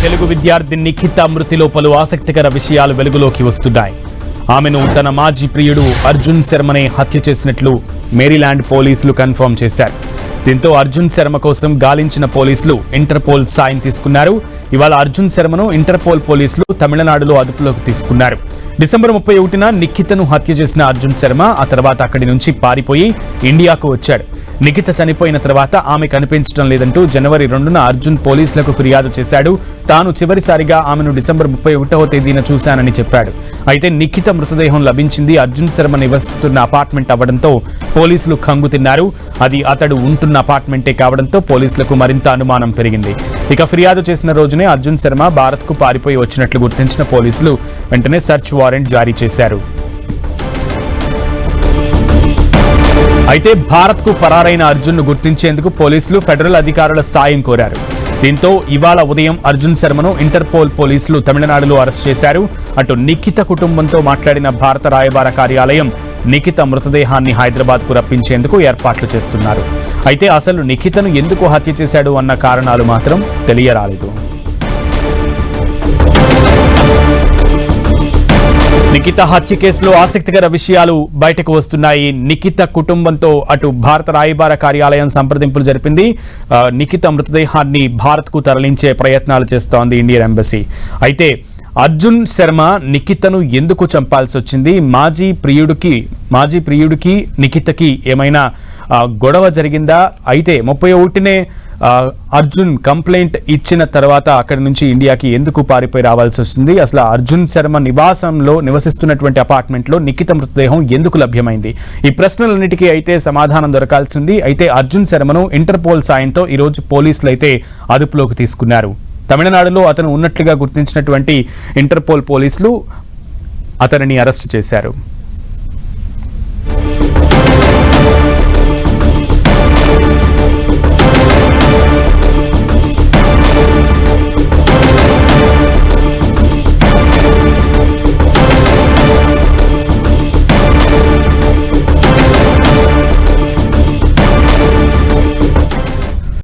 తెలుగు విద్యార్థి నిఖిత మృతిలో పలు ఆసక్తికర విషయాలు వెలుగులోకి వస్తున్నాయి. ఆమెను తన మాజీ ప్రియుడు అర్జున్ శర్మనే హత్య చేసినట్లు మేరీల్యాండ్ పోలీసులు కన్ఫర్మ్ చేశారు. దీంతో అర్జున్ శర్మ కోసం గాలించిన పోలీసులు ఇంటర్పోల్ సాయం తీసుకున్నారు. ఇవాళ అర్జున్ శర్మను ఇంటర్పోల్ పోలీసులు తమిళనాడులో అదుపులోకి తీసుకున్నారు. డిసెంబర్ 31న నిఖితను హత్య చేసిన అర్జున్ శర్మ ఆ తర్వాత అక్కడి నుంచి పారిపోయి ఇండియాకు వచ్చాడు. నిఖిత చనిపోయిన తర్వాత ఆమె కనిపించడం లేదంటూ జనవరి 2న అర్జున్ పోలీసులకు ఫిర్యాదు చేశాడు. తాను చివరిసారిగా ఆమెను డిసెంబర్ 31వ తేదీన చూశానని చెప్పాడు. అయితే నిఖిత మృతదేహం లభించింది అర్జున్ శర్మ నివసిస్తున్న అపార్ట్మెంట్ అవ్వడంతో పోలీసులు ఖంగు తిన్నారు. అది అతడు ఉంటున్న అపార్ట్మెంటే కావడంతో పోలీసులకు మరింత అనుమానం పెరిగింది. ఇక ఫిర్యాదు చేసిన రోజునే అర్జున్ శర్మ భారత్కు పారిపోయి వచ్చినట్లు గుర్తించిన పోలీసులు వెంటనే సెర్చ్ వారెంట్ జారీ చేశారు. అయితే భారత్కు పరారైన అర్జున్ను గుర్తించేందుకు పోలీసులు ఫెడరల్ అధికారుల సాయం కోరారు. దీంతో ఇవాళ ఉదయం అర్జున్ శర్మను ఇంటర్పోల్ పోలీసులు తమిళనాడులో అరెస్ట్ చేశారు. అటు నిఖిత కుటుంబంతో మాట్లాడిన భారత రాయబార కార్యాలయం నిఖిత మృతదేహాన్ని హైదరాబాద్కు రప్పించేందుకు ఏర్పాట్లు చేస్తున్నారు. అయితే అసలు నిఖితను ఎందుకు హత్య చేశాడు అన్న కారణాలు మాత్రం తెలియరాలేదు. నిఖిత హత్య కేసులో ఆసక్తికర విషయాలు బయటకు వస్తున్నాయి. నిఖిత కుటుంబంతో అటు భారత రాయబార కార్యాలయం సంప్రదింపులు జరిపింది. నిఖిత మృతదేహాన్ని భారత్కు తరలించే ప్రయత్నాలు చేస్తోంది ఇండియన్ ఎంబసీ. అయితే అర్జున్ శర్మ నిఖితను ఎందుకు చంపాల్సి వచ్చింది? మాజీ ప్రియుడికి నిఖితకి ఏమైనా గొడవ జరిగిందా? అయితే 31నే అర్జున్ కంప్లైంట్ ఇచ్చిన తర్వాత అక్కడి నుంచి ఇండియాకి ఎందుకు పారిపోయి రావాల్సి వస్తుంది? అసలు అర్జున్ శర్మ నివాసంలో నివసిస్తున్నటువంటి అపార్ట్మెంట్లో నిఖిత మృతదేహం ఎందుకు లభ్యమైంది? ఈ ప్రశ్నలన్నిటికీ అయితే సమాధానం దొరకాల్సింది. అయితే అర్జున్ శర్మను ఇంటర్పోల్ సాయంతో ఈరోజు పోలీసులు అయితే అదుపులోకి తీసుకున్నారు. తమిళనాడులో అతను ఉన్నట్లుగా గుర్తించినటువంటి ఇంటర్పోల్ పోలీసులు అతనిని అరెస్టు చేశారు.